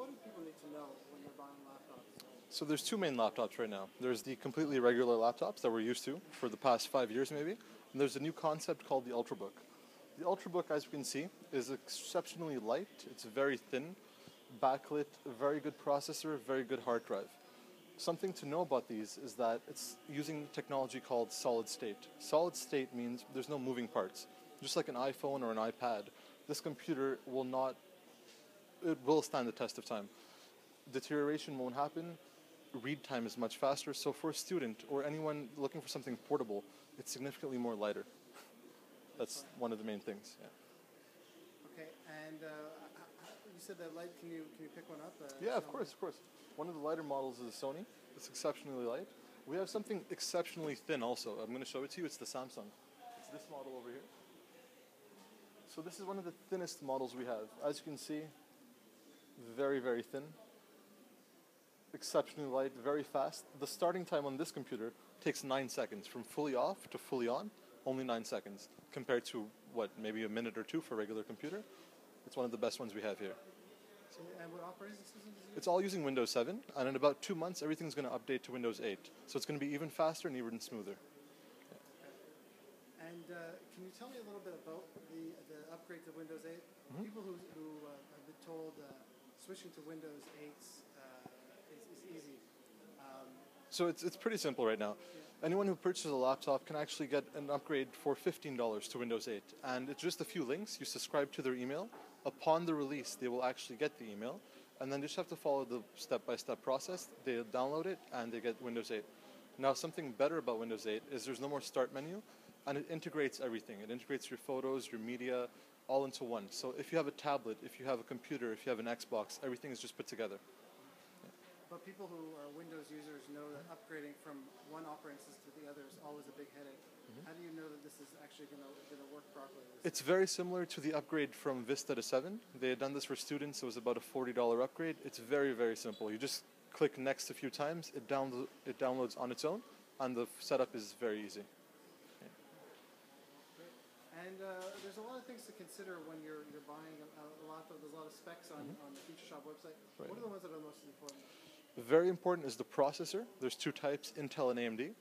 what do people need to know when they're buying laptops? So there's two main laptops right now. There's the completely regular laptops that we're used to for the past 5 years maybe, and there's a new concept called the Ultrabook. The Ultrabook, as you can see, is exceptionally light. It's very thin, backlit, very good processor, very good hard drive. Something to know about these is that it's using technology called solid state. Solid state means there's no moving parts. Just like an iPhone or an iPad, this computer it will stand the test of time. Deterioration won't happen. Read time is much faster. So for a student or anyone looking for something portable, it's significantly more lighter. That's one of the main things. Yeah. Okay, and you said that light. Can you pick one up? Yeah, of course. One of the lighter models is a Sony. It's exceptionally light. We have something exceptionally thin also. I'm going to show it to you. It's the Samsung. It's this model over here. So this is one of the thinnest models we have. As you can see, very, very thin. Exceptionally light, very fast. The starting time on this computer takes 9 seconds. From fully off to fully on, only 9 seconds. Compared to, maybe a minute or two for a regular computer. It's one of the best ones we have here. And what operating system is it? It's all using Windows 7, and in about 2 months, everything's going to update to Windows 8. So it's going to be even faster and even smoother. Yeah. And can you tell me a little bit about the upgrade to Windows 8? Mm-hmm. People who have been told switching to Windows 8 is easy. So it's pretty simple right now. Yeah. Anyone who purchases a laptop can actually get an upgrade for $15 to Windows 8. And it's just a few links. You subscribe to their email. Upon the release, they will actually get the email. And then they just have to follow the step-by-step process. They download it, and they get Windows 8. Now, something better about Windows 8 is there's no more start menu, and it integrates everything. It integrates your photos, your media, all into one. So if you have a tablet, if you have a computer, if you have an Xbox, everything is just put together. But people who are Windows users know that upgrading from one operating system to the other is always a big headache. Mm-hmm. How do you know that this is actually going to work properly? It's very similar to the upgrade from Vista to 7. They had done this for students. It was about a $40 upgrade. It's very, very simple. You just click next a few times. It downloads on its own, and the setup is very easy. Yeah. And there's a lot of things to consider when you're buying a laptop. There's a lot of specs on the Future Shop website. Right. What are the ones that are most important? Very important is the processor. There's two types, Intel and AMD.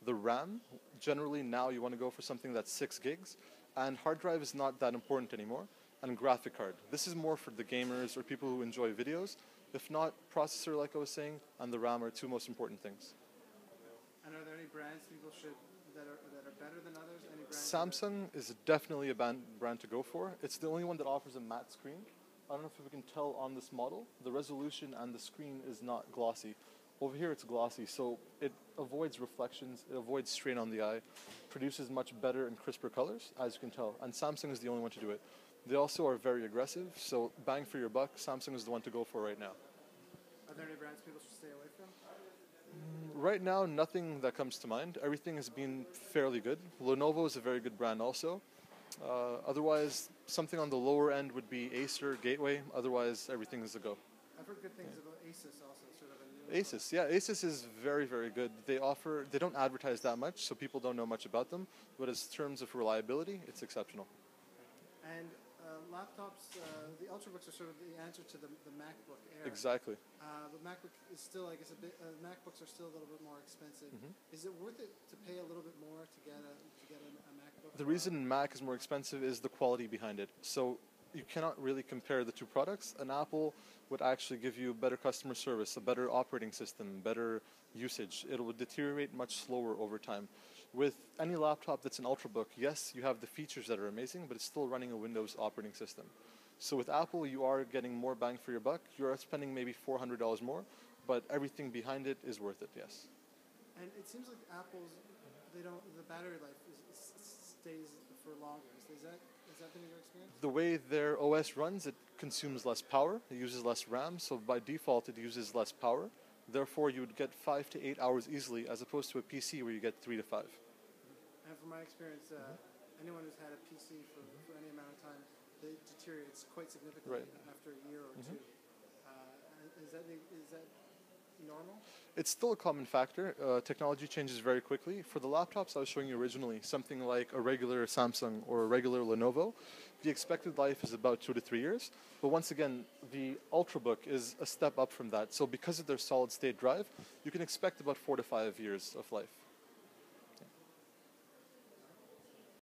The RAM, generally now you want to go for something that's 6 gigs. And hard drive is not that important anymore. And graphic card. This is more for the gamers or people who enjoy videos. If not, processor, like I was saying, and the RAM are two most important things. And are there any brands people that are better than others? Any brands Samsung is definitely a brand to go for. It's the only one that offers a matte screen. I don't know if we can tell on this model, the resolution and the screen is not glossy. Over here it's glossy, so it avoids reflections, it avoids strain on the eye, produces much better and crisper colors, as you can tell. And Samsung is the only one to do it. They also are very aggressive, so bang for your buck, Samsung is the one to go for right now. Are there any brands people should stay away from? Right now, nothing that comes to mind. Everything has been fairly good. Lenovo is a very good brand also. Otherwise, something on the lower end would be Acer, Gateway. Otherwise, everything is a go. I've heard good things about Asus also. Asus, yeah, Asus is very, very good. They don't advertise that much, so people don't know much about them. But in terms of reliability, it's exceptional. And laptops, the Ultrabooks are sort of the answer to the MacBook Air. Exactly. But MacBook is still, I guess, MacBooks are still a little bit more expensive. Mm-hmm. Is it worth it to pay a little bit more to get a MacBook? The reason Mac is more expensive is the quality behind it. So you cannot really compare the two products. An Apple would actually give you better customer service, a better operating system, better usage. It will deteriorate much slower over time. With any laptop that's an Ultrabook, yes, you have the features that are amazing, but it's still running a Windows operating system. So with Apple, you are getting more bang for your buck. You are spending maybe $400 more, but everything behind it is worth it, yes. And it seems like Apple's, the battery life stays for longer. Has that been your experience? The way their OS runs, it consumes less power, it uses less RAM, so by default it uses less power. Therefore, you would get 5 to 8 hours easily, as opposed to a PC where you get 3 to 5. And from my experience, anyone who's had a PC for any amount of time, it deteriorates quite significantly after a year or two. Is that normal? It's still a common factor. Technology changes very quickly. For the laptops I was showing you originally, something like a regular Samsung or a regular Lenovo, the expected life is about 2 to 3 years. But once again, the Ultrabook is a step up from that. So because of their solid state drive, you can expect about 4 to 5 years of life.